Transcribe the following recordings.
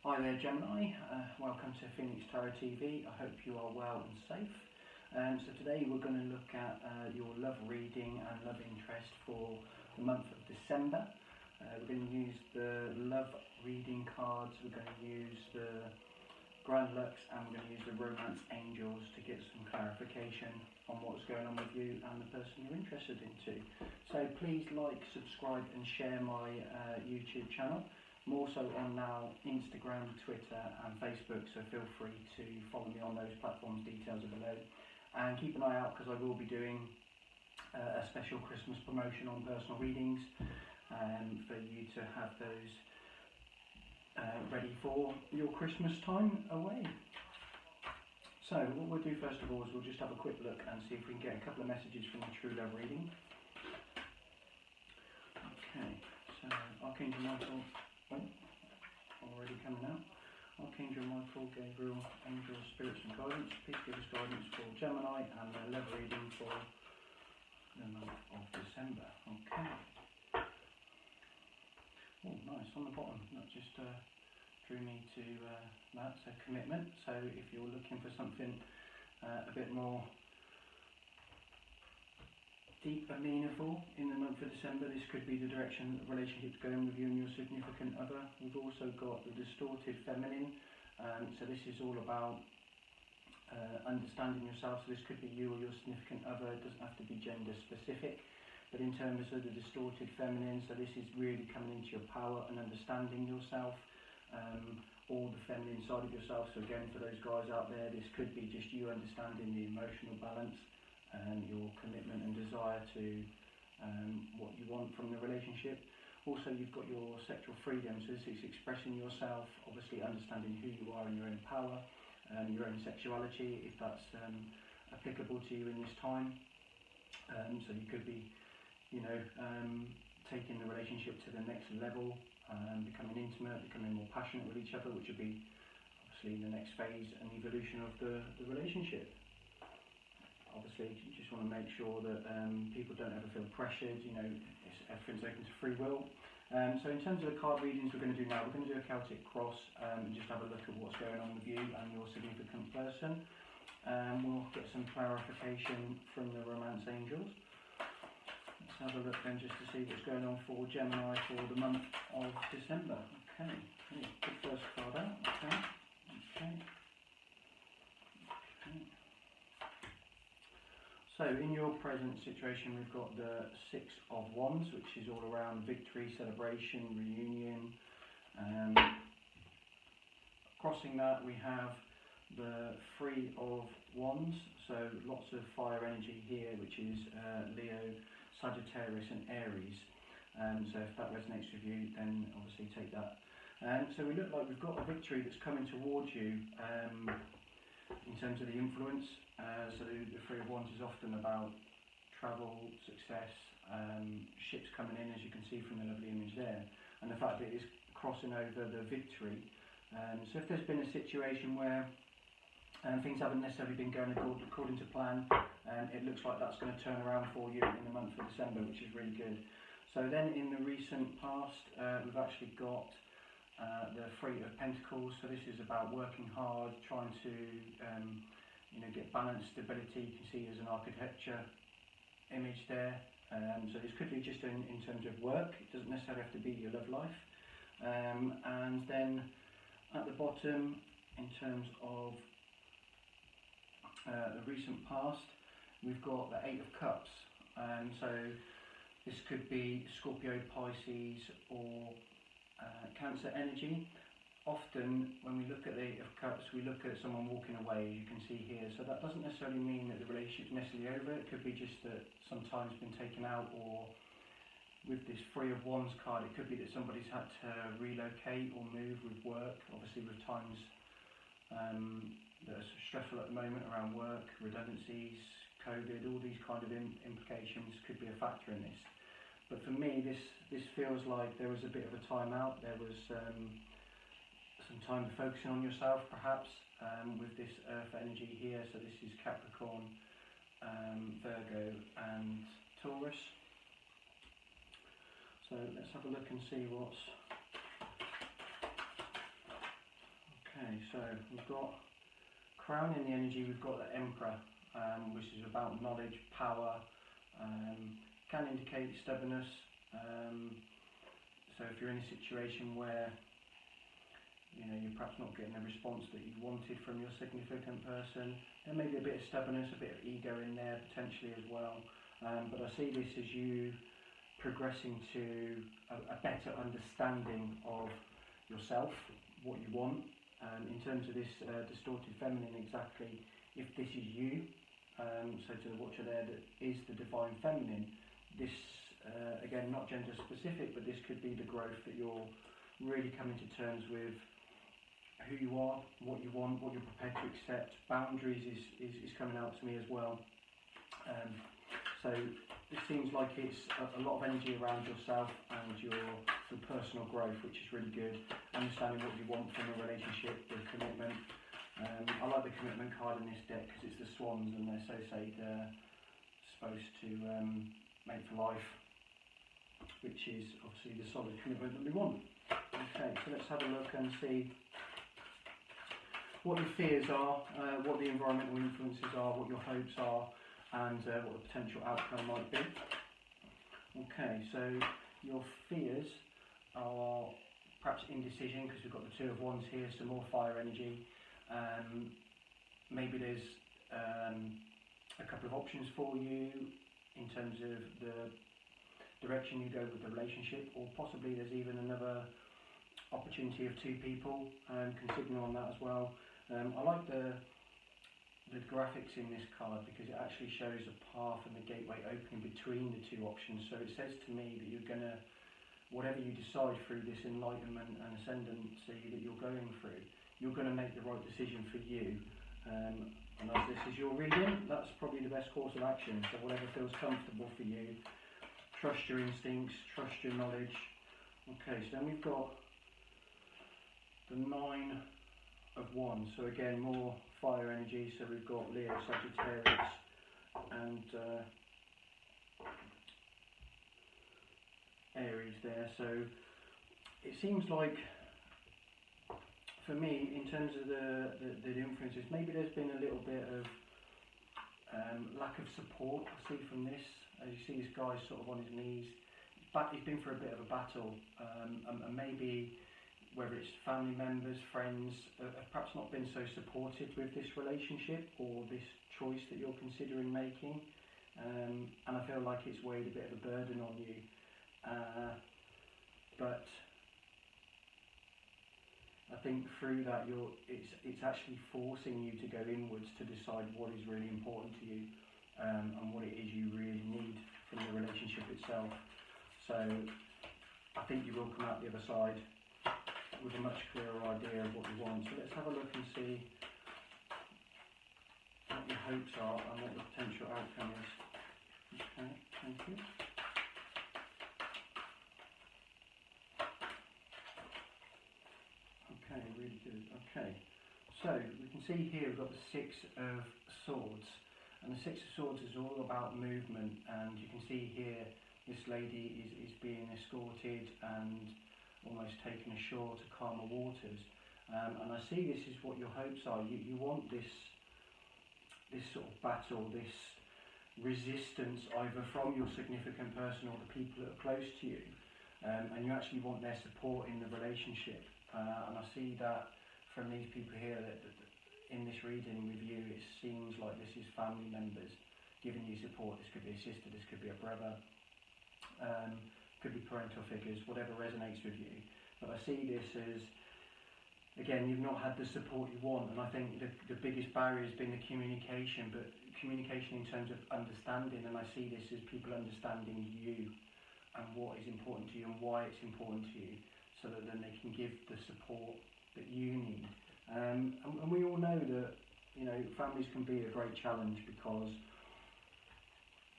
Hi there Gemini, welcome to Phoenix Tarot TV. I hope you are well and safe. So today we're going to look at your love reading and love interest for the month of December. We're going to use the love reading cards, we're going to use the Grand Lux, and we're going to use the Romance Angels to get some clarification on what's going on with you and the person you're interested into. So please like, subscribe and share my YouTube channel. I'm also on now Instagram, Twitter and Facebook, so feel free to follow me on those platforms, details are below. And keep an eye out because I will be doing a special Christmas promotion on personal readings for you to have those ready for your Christmas time away. So what we'll do first of all is we'll just have a quick look and see if we can get a couple of messages from the True Love reading. Okay, so Archangel Michael, already coming out. Archangel Michael, Gabriel, Angels, Spirits and Guidance. Please give us guidance for Gemini and their love reading for the month of December. Okay. Oh, nice, on the bottom. That just drew me to that, so commitment. So if you're looking for something a bit more deep and meaningful in the month of December, this could be the direction that the relationship's going with you and your significant other. We've also got the distorted feminine, so this is all about understanding yourself. So this could be you or your significant other, it doesn't have to be gender specific, but in terms of the distorted feminine, so this is really coming into your power and understanding yourself, or the feminine side of yourself. So again, for those guys out there, this could be just you understanding the emotional balance and your commitment and desire to what you want from the relationship. Also, you've got your sexual freedom, so this is expressing yourself, obviously understanding who you are in your own power, your own sexuality, if that's applicable to you in this time. So you could be, taking the relationship to the next level, becoming intimate, becoming more passionate with each other, which would be obviously the next phase and evolution of the relationship. Obviously, you just want to make sure that people don't ever feel pressured, everything's open to free will. So in terms of the card readings we're going to do now, we're going to do a Celtic cross and just have a look at what's going on with you and your significant person. We'll get some clarification from the Romance Angels. Let's have a look then just to see what's going on for Gemini for the month of December. Okay, get the first card out. Okay. So in your present situation, we've got the Six of Wands, which is all around victory, celebration, reunion. Crossing that, we have the Three of Wands, so lots of fire energy here, which is Leo, Sagittarius and Aries. So if that resonates with you, then obviously take that. So we look like we've got a victory that's coming towards you in terms of the influence. So the Three of Wands is often about travel, success, ships coming in, as you can see from the lovely image there, and the fact that it is crossing over the victory. So if there's been a situation where things haven't necessarily been going according to plan, it looks like that's going to turn around for you in the month of December, which is really good. So then in the recent past, we've actually got the Three of Pentacles. So this is about working hard, trying to get balance, stability. You can see there's an architecture image there. So this could be just in terms of work. It doesn't necessarily have to be your love life. And then at the bottom, in terms of the recent past, we've got the Eight of Cups. So this could be Scorpio, Pisces or Cancer energy. Often when we look at the Eight of Cups, we look at someone walking away, as you can see here. So that doesn't necessarily mean that the relationship's necessarily over. It could be just that some time's been taken out, or with this Three of Wands card, it could be that somebody's had to relocate or move with work. Obviously with times that are stressful at the moment around work, redundancies, COVID, all these kind of implications could be a factor in this. But for me, this feels like there was a bit of a time out. There was some time focusing on yourself, perhaps, with this Earth energy here. So this is Capricorn, Virgo and Taurus. So let's have a look and see what's so we've got Crown in the energy, we've got the Emperor, which is about knowledge, power, can indicate stubbornness. So if you're in a situation where you're perhaps not getting the response that you wanted from your significant person, there may be a bit of stubbornness, a bit of ego in there potentially as well. But I see this as you progressing to a better understanding of yourself, what you want. In terms of this distorted feminine, exactly, if this is you, so to the watcher there that is the divine feminine, this, again, not gender specific, but this could be the growth that you're really coming to terms with who you are, what you want, what you're prepared to accept. Boundaries is coming out to me as well. So it seems like it's a lot of energy around yourself and your personal growth, which is really good. Understanding what you want from a relationship, the commitment. I like the commitment card in this deck because it's the swans and they're supposed to mate for life, which is obviously the solid commitment that we want. Okay, so let's have a look and see what your fears are, what the environmental influences are, what your hopes are, and what the potential outcome might be. Okay, so your fears are perhaps indecision, because we've got the Two of Wands here, some more fire energy. Maybe there's a couple of options for you in terms of the direction you go with the relationship, or possibly there's even another opportunity of two people. Can signal on that as well. I like the graphics in this card because it actually shows a path and the gateway opening between the two options. So it says to me that you're going to, whatever you decide through this enlightenment and ascendancy that you're going through, you're going to make the right decision for you. And as this is your reading, that's probably the best course of action. So whatever feels comfortable for you, trust your instincts, trust your knowledge. Okay, so then we've got the Nine of Wands. So again, more fire energy. So we've got Leo, Sagittarius, and Aries there. So it seems like, for me, in terms of the influences, maybe there's been a little bit of lack of support. I see from this, as you see this guy sort of on his knees, but he's been through a bit of a battle, and maybe whether it's family members, friends, have perhaps not been so supportive with this relationship or this choice that you're considering making, and I feel like it's weighed a bit of a burden on you, but I think through that it's actually forcing you to go inwards to decide what is really important to you, and what it is you really need from the relationship itself. So I think you will come out the other side with a much clearer idea of what you want. So let's have a look and see what your hopes are and what the potential outcome is. Okay, thank you. Okay, really good. Okay, so we can see here we've got the Six of Swords, and the Six of Swords is all about movement, and you can see here this lady is being escorted and almost taken ashore to calmer waters, and I see this is what your hopes are. You want this sort of battle, this resistance either from your significant person or the people that are close to you, and you actually want their support in the relationship, and I see that from these people here that in this reading with you, it seems like this is family members giving you support. This could be a sister, this could be a brother, could be parental figures, whatever resonates with you. But I see this as, again, you've not had the support you want, and I think the biggest barrier has been the communication, but communication in terms of understanding, and I see this as people understanding you and what is important to you and why it's important to you, so that then they can give the support that you need. And we all know that, families can be a great challenge because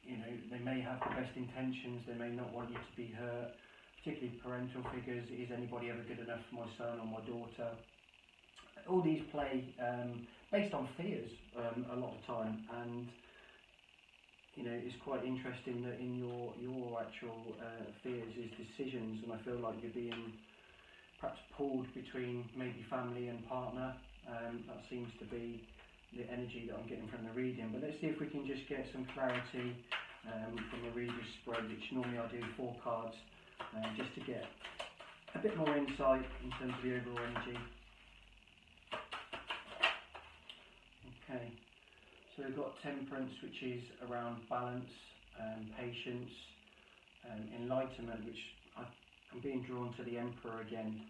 they may have the best intentions, they may not want you to be hurt, particularly parental figures. Is anybody ever good enough for my son or my daughter? All these play based on fears a lot of the time, and it's quite interesting that in your actual fears is decisions, and I feel like you're being perhaps pulled between maybe family and partner, That seems to be the energy that I'm getting from the reading. But let's see if we can just get some clarity from the reader's spread, which normally I do 4 cards, just to get a bit more insight in terms of the overall energy. Okay, so we've got Temperance, which is around balance, patience, enlightenment, which I'm being drawn to the Emperor again,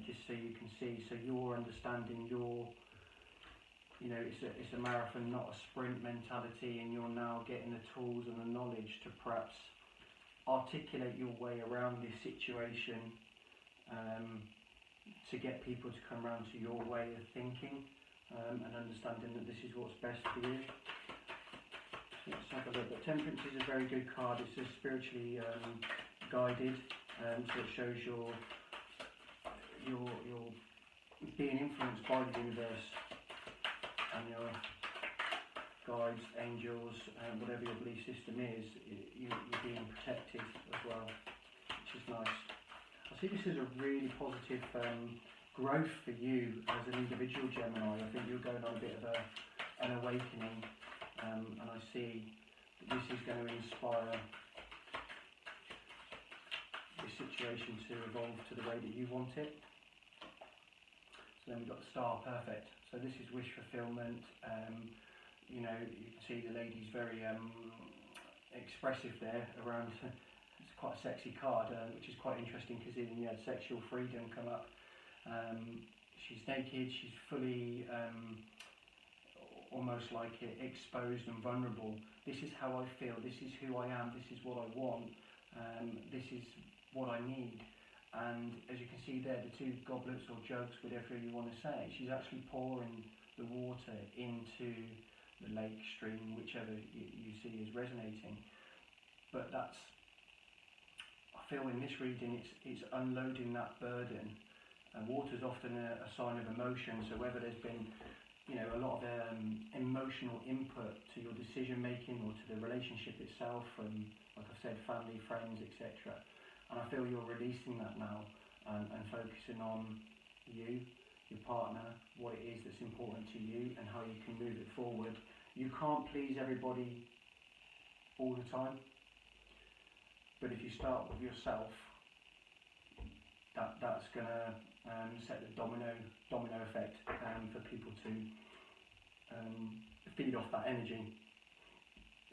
just so you can see. So your understanding, it's a marathon, not a sprint mentality, and you're now getting the tools and the knowledge to perhaps articulate your way around this situation, to get people to come around to your way of thinking, and understanding that this is what's best for you. So let's have a look. But Temperance is a very good card. It's a spiritually guided, so it shows you're being influenced by the universe and your guides, angels, whatever your belief system is, you're being protected as well, which is nice. I see this as a really positive growth for you as an individual Gemini. I think you're going on a bit of an awakening, and I see that this is going to inspire this situation to evolve to the way that you want it. So then we've got the Star, perfect. So this is wish fulfillment. You can see the lady's very expressive there around. It's quite a sexy card, which is quite interesting because even you had sexual freedom come up. She's naked, she's fully almost like exposed and vulnerable. This is how I feel, this is who I am, this is what I want, this is what I need. And as you can see there, the 2 goblets or jugs, whatever you want to say, she's actually pouring the water into the lake, stream, whichever you see is resonating. But I feel in this reading it's unloading that burden. And water is often a sign of emotion, so whether there's been a lot of emotional input to your decision making or to the relationship itself, from, like I've said, family, friends, etc. And I feel you're releasing that now and focusing on you, your partner, what it is that's important to you and how you can move it forward. You can't please everybody all the time, but if you start with yourself, that's going to set the domino effect for people to feed off that energy.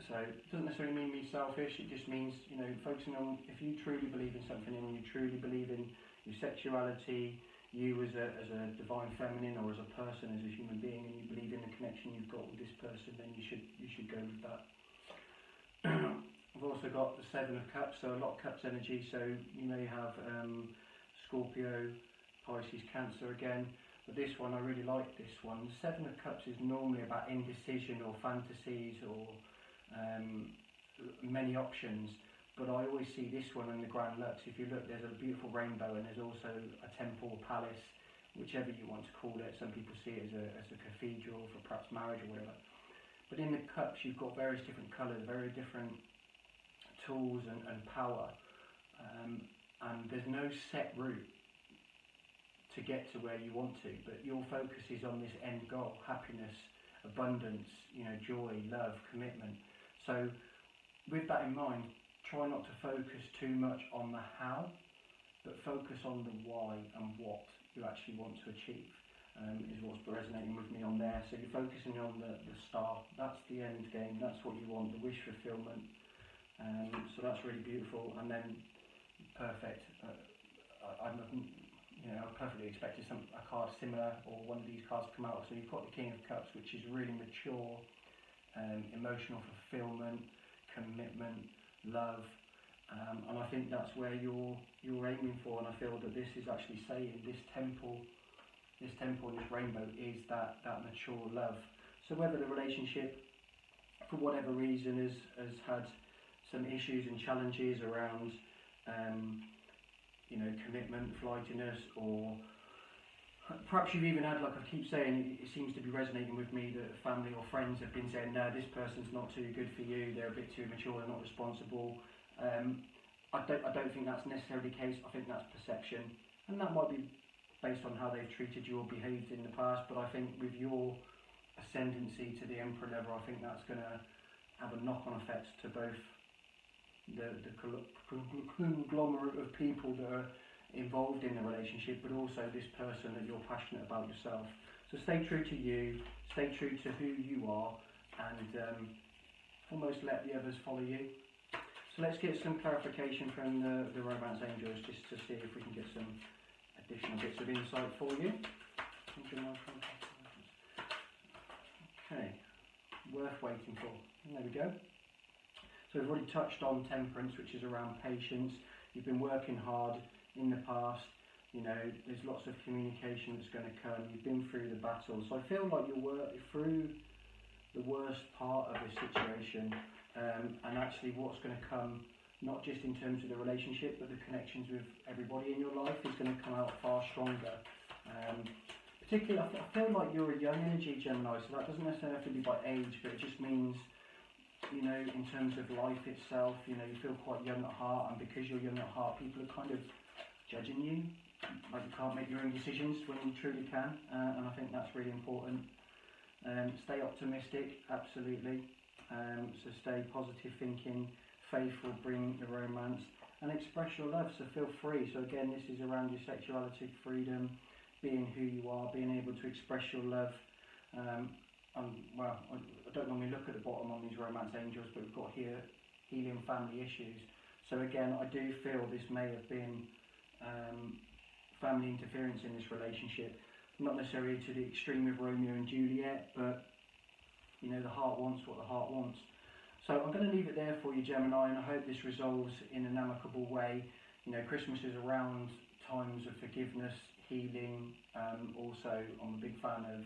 So it doesn't necessarily mean be selfish, it just means, focusing on, if you truly believe in something and you truly believe in your sexuality, you as a divine feminine or as a person, as a human being, and you believe in the connection you've got with this person, then you should go with that. I've also got the 7 of Cups, so a lot of Cups energy, so you may have Scorpio, Pisces, Cancer again. But this one, I really like this one. The 7 of Cups is normally about indecision or fantasies or many options, but I always see this one in the Grand Lux. If you look, there's a beautiful rainbow and there's also a temple, palace, whichever you want to call it. Some people see it as a cathedral for perhaps marriage or whatever. But in the Cups, you've got various different colours, very different tools and power, and there's no set route to get to where you want to, but your focus is on this end goal: happiness, abundance, joy, love, commitment. So with that in mind, try not to focus too much on the how, but focus on the why and what you actually want to achieve, is what's resonating with me on there. So you're focusing on the star, that's the end game, that's what you want, the wish fulfillment. So that's really beautiful. And then perfect. I perfectly expected a card similar, or one of these cards to come out. So you've got the King of Cups, which is really mature, emotional fulfillment, commitment, love, and I think that's where you're aiming for. And I feel that this is actually saying this temple, this rainbow is that mature love. So whether the relationship, for whatever reason, has had some issues and challenges around commitment, flightiness, or perhaps you've even had, like I keep saying, it seems to be resonating with me that family or friends have been saying, no, this person's not too good for you, they're a bit too mature, they're not responsible. I don't think that's necessarily the case. I think that's perception, and that might be based on how they've treated you or behaved in the past, but I think with your ascendancy to the Emperor level, I think that's going to have a knock-on effect to both the conglomerate of people that are involved in the relationship, but also this person that you're passionate about yourself. So stay true to you, stay true to who you are, and almost let the others follow you. So let's get some clarification from the romance angels, just to see if we can get some additional bits of insight for you. Okay, worth waiting for. There we go. So we've already touched on temperance, which is around patience. You've been working hard in the past. You know, there's lots of communication that's going to come. You've been through the battle. So I feel like you're through the worst part of this situation, and actually what's going to come, not just in terms of the relationship, but the connections with everybody in your life is going to come out far stronger. Particularly, I feel like you're a young energy, Gemini, so that doesn't necessarily have to be by age, but it just means, you know, in terms of life itself, you know, you feel quite young at heart, and because you're young at heart, people are kind of judging you, like you can't make your own decisions when you truly can, and I think that's really important. Stay optimistic, absolutely. So stay positive thinking, faith will bring the romance, and express your love, so feel free. So again, this is around your sexuality, freedom, being who you are, being able to express your love. Well, I don't normally look at the bottom on these romance angels, but we've got here healing family issues. So again, I do feel this may have been family interference in this relationship. Not necessarily to the extreme of Romeo and Juliet, but you know, the heart wants what the heart wants. So I'm going to leave it there for you, Gemini, and I hope this resolves in an amicable way. You know, Christmas is around times of forgiveness, healing. Also, I'm a big fan of,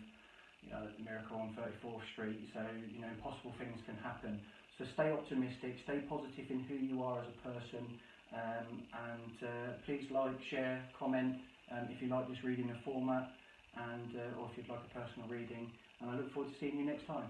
you know, the miracle on 34th Street. So, you know, impossible things can happen. So stay optimistic, stay positive in who you are as a person, and please like, share, comment if you like this reading of format, and or if you'd like a personal reading, and I look forward to seeing you next time.